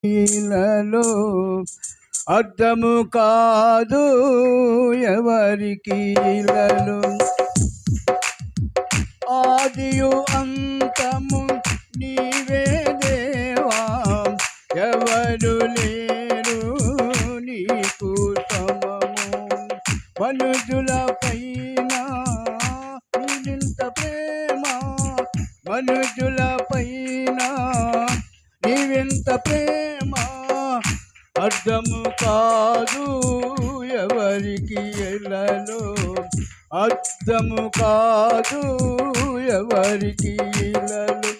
ఇలలో అర్థము కాదు ఎవరికి ఇలలో. ఆదియు అంతము నీవే దేవా, ఎవరు లేరు నీకు సమము. మనుజుల పైన నీవింత ప్రేమ, మనుజుల పైన నీవింత ప్రేమ, అర్థము కాదు ఎవరికి ఎలలో. అర్థము కాదు ఎవరికి ఇలలో.